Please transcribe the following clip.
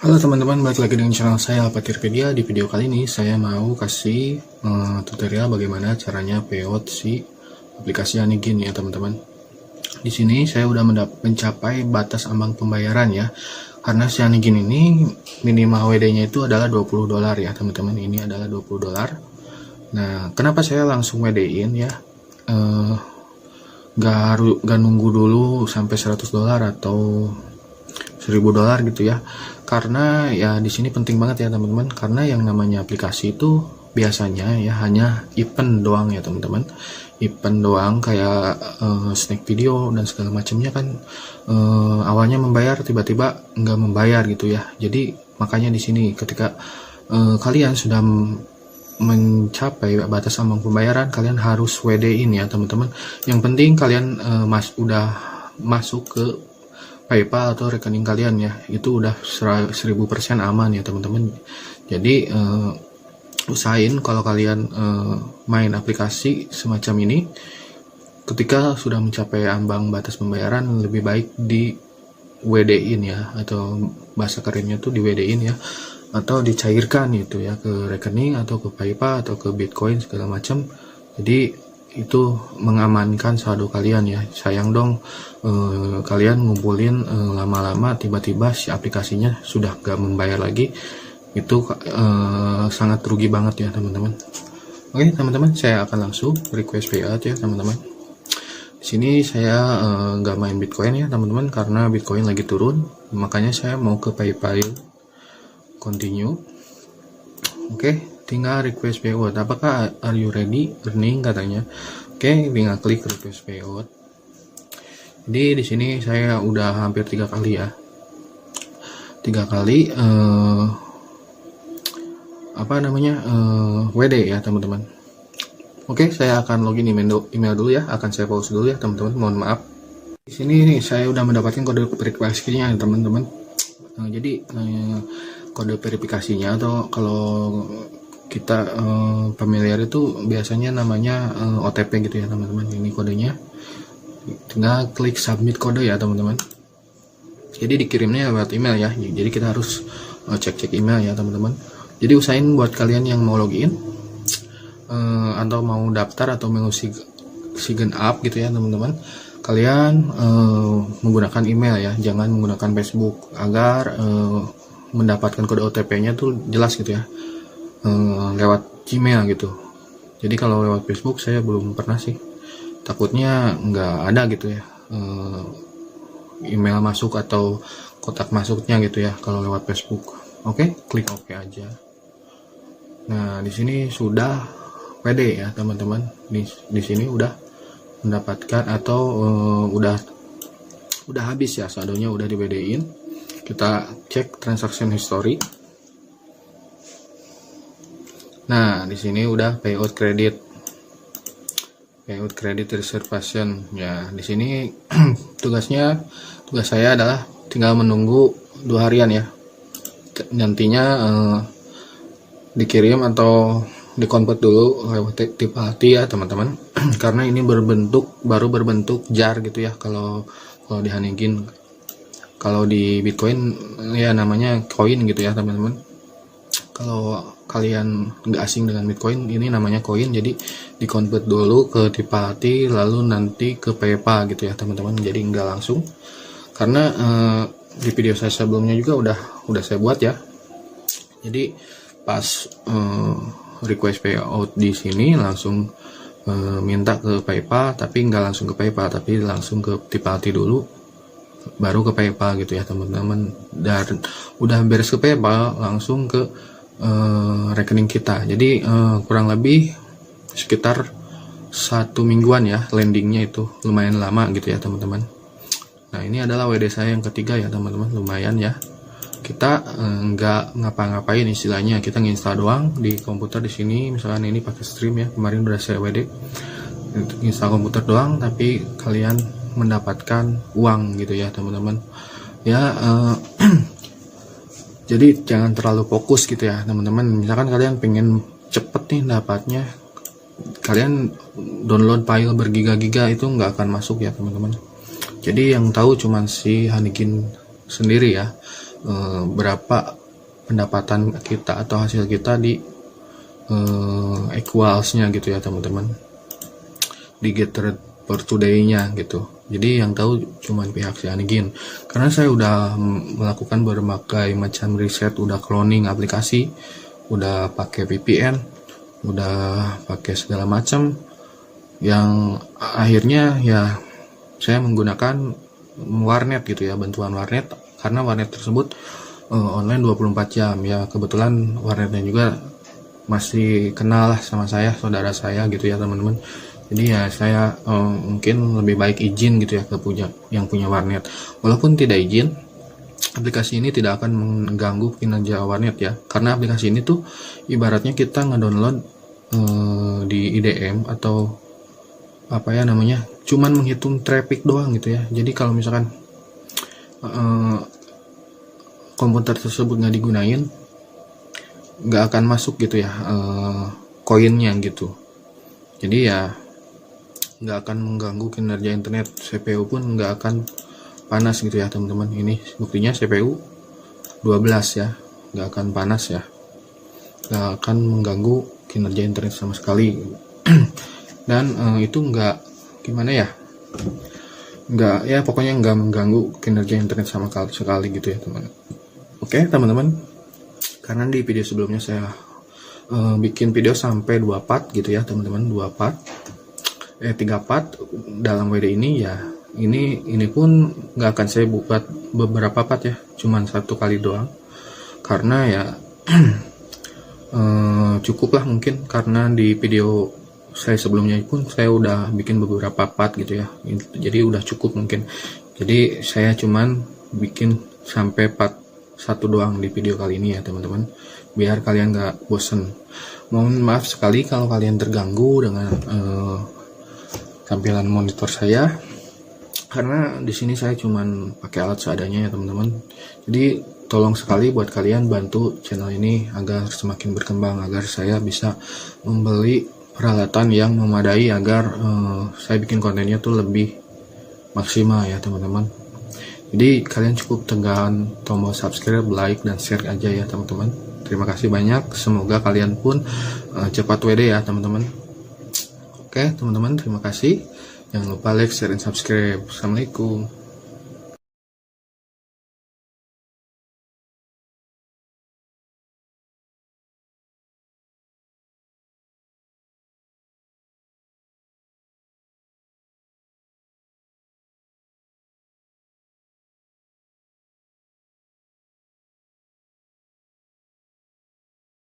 Halo teman-teman, balik lagi dengan channel saya Alpatirpedia. Di video kali ini saya mau kasih tutorial bagaimana caranya payout si aplikasi Anigin ya teman-teman. Di sini saya udah mencapai batas ambang pembayaran ya. Karena si Anigin ini minimal WD-nya itu adalah $20 ya teman-teman. Ini adalah $20. Nah, kenapa saya langsung WD-in ya? Gak nunggu dulu sampai $100 atau $1000 gitu ya, karena ya di sini penting banget ya teman-teman, karena yang namanya aplikasi itu biasanya ya hanya event doang ya teman-teman, event doang kayak snack video dan segala macamnya kan awalnya membayar tiba-tiba nggak membayar gitu ya. Jadi makanya di sini ketika kalian sudah mencapai batas ambang pembayaran, kalian harus WD-in ya teman-teman. Yang penting kalian udah masuk ke PayPal atau rekening kalian ya, itu udah 1000% aman ya teman-teman. Jadi usahain kalau kalian main aplikasi semacam ini, ketika sudah mencapai ambang batas pembayaran lebih baik di WD-in ya, atau bahasa kerennya tuh di WD-in ya, atau dicairkan itu ya ke rekening atau ke PayPal atau ke Bitcoin segala macam. Jadi itu mengamankan saldo kalian ya. Sayang dong kalian ngumpulin lama-lama tiba-tiba si aplikasinya sudah gak membayar lagi. Itu sangat rugi banget ya teman-teman. Oke teman-teman, saya akan langsung request payout ya teman-teman. Di sini saya gak main Bitcoin ya teman-teman, karena Bitcoin lagi turun, makanya saya mau ke PayPal. Continue. Oke, tinggal request payout. Apakah are you ready earning katanya. Oke, tinggal klik request payout. Jadi di sini saya udah hampir 3 kali ya. 3 kali WD ya teman-teman. Oke, saya akan login email dulu ya. Akan saya pause dulu ya teman-teman. Mohon maaf. Di sini nih saya udah mendapatkan kode verifikasinya ya teman-teman. Jadi kode verifikasinya, atau kalau kita familiar itu biasanya namanya OTP gitu ya teman-teman. Ini kodenya, tinggal klik submit kode ya teman-teman. Jadi dikirimnya lewat email ya, jadi kita harus cek email ya teman-teman. Jadi usahain buat kalian yang mau login atau mau daftar atau mau sign up gitu ya teman-teman, kalian menggunakan email ya, jangan menggunakan Facebook, agar mendapatkan kode OTP-nya tuh jelas gitu ya, lewat Gmail gitu. Jadi kalau lewat Facebook saya belum pernah sih, takutnya nggak ada gitu ya email masuk atau kotak masuknya gitu ya kalau lewat Facebook. Oke, klik OK aja. Nah di sini sudah PD ya teman-teman. Di sini udah mendapatkan atau udah habis ya saldonya, udah di WD-in. Kita cek transaction history. Nah, di sini udah payout credit reservation ya. Di sini tugas saya adalah tinggal menunggu 2 harian ya. Nantinya dikirim atau dikonvert dulu lewat tip hati ya teman-teman. Karena ini baru berbentuk jar gitu ya kalau di Anigin. Kalau di Bitcoin ya namanya koin gitu ya teman-teman. Kalau kalian nggak asing dengan Bitcoin, ini namanya koin. Jadi dikonvert dulu ke Tipalti, lalu nanti ke PayPal gitu ya teman-teman. Jadi nggak langsung. Karena di video saya sebelumnya juga udah saya buat ya. Jadi pas request payout di sini langsung minta ke PayPal, tapi nggak langsung ke PayPal, tapi langsung ke Tipalti dulu, baru ke PayPal gitu ya teman-teman. Dan udah beres ke PayPal langsung ke rekening kita. Jadi kurang lebih sekitar 1 mingguan ya landingnya, itu lumayan lama gitu ya teman-teman. Nah ini adalah WD saya yang ketiga ya teman-teman, lumayan ya. Kita nggak ngapa-ngapain istilahnya, kita nginstal doang di komputer. Di sini misalkan ini pakai stream ya, kemarin udah saya WD install komputer doang, tapi kalian mendapatkan uang gitu ya teman-teman ya. Jadi jangan terlalu fokus gitu ya teman-teman. Misalkan kalian pengen cepet nih dapatnya, kalian download file bergiga-giga itu nggak akan masuk ya teman-teman. Jadi yang tahu cuman si Anigin sendiri ya. berapa pendapatan kita atau hasil kita di equalsnya gitu ya teman-teman, di Getter per today-nya gitu. Jadi yang tahu cuman pihak si Anigin, karena saya udah melakukan berbagai macam riset, udah cloning aplikasi, udah pakai VPN, udah pakai segala macam, yang akhirnya ya saya menggunakan warnet gitu ya, bantuan warnet, karena warnet tersebut online 24 jam ya. Kebetulan warnetnya juga masih kenal lah sama saya, saudara saya gitu ya teman-teman. Jadi ya saya mungkin lebih baik izin gitu ya ke yang punya warnet. Walaupun tidak izin, aplikasi ini tidak akan mengganggu kinerja warnet ya, karena aplikasi ini tuh ibaratnya kita ngedownload di IDM atau apa ya namanya, cuman menghitung traffic doang gitu ya. Jadi kalau misalkan komputer tersebut nggak digunain, nggak akan masuk gitu ya koinnya gitu. Jadi ya nggak akan mengganggu kinerja internet, CPU pun nggak akan panas gitu ya teman-teman. Ini buktinya CPU 12 ya, nggak akan panas ya, nggak akan mengganggu kinerja internet sama sekali. Dan itu nggak gimana ya, nggak ya pokoknya nggak mengganggu kinerja internet sama sekali gitu ya teman. Oke teman-teman, karena di video sebelumnya saya bikin video sampai 2 part gitu ya teman-teman, 2 part 3 part dalam WD ini ya. Ini pun nggak akan saya buat beberapa part ya, cuman 1 kali doang, karena ya cukup lah mungkin, karena di video saya sebelumnya pun saya udah bikin beberapa part gitu ya, jadi udah cukup mungkin. Jadi saya cuman bikin sampai part 1 doang di video kali ini ya teman-teman, biar kalian nggak bosen. Mohon maaf sekali kalau kalian terganggu dengan tampilan monitor saya, karena di sini saya cuman pakai alat seadanya ya teman-teman. Jadi tolong sekali buat kalian bantu channel ini agar semakin berkembang, agar saya bisa membeli peralatan yang memadai agar saya bikin kontennya tuh lebih maksimal ya teman-teman. Jadi kalian cukup tekan tombol subscribe, like, dan share aja ya teman-teman. Terima kasih banyak, semoga kalian pun cepat WD ya teman-teman. Oke teman-teman, terima kasih. Jangan lupa like, share, dan subscribe. Assalamualaikum.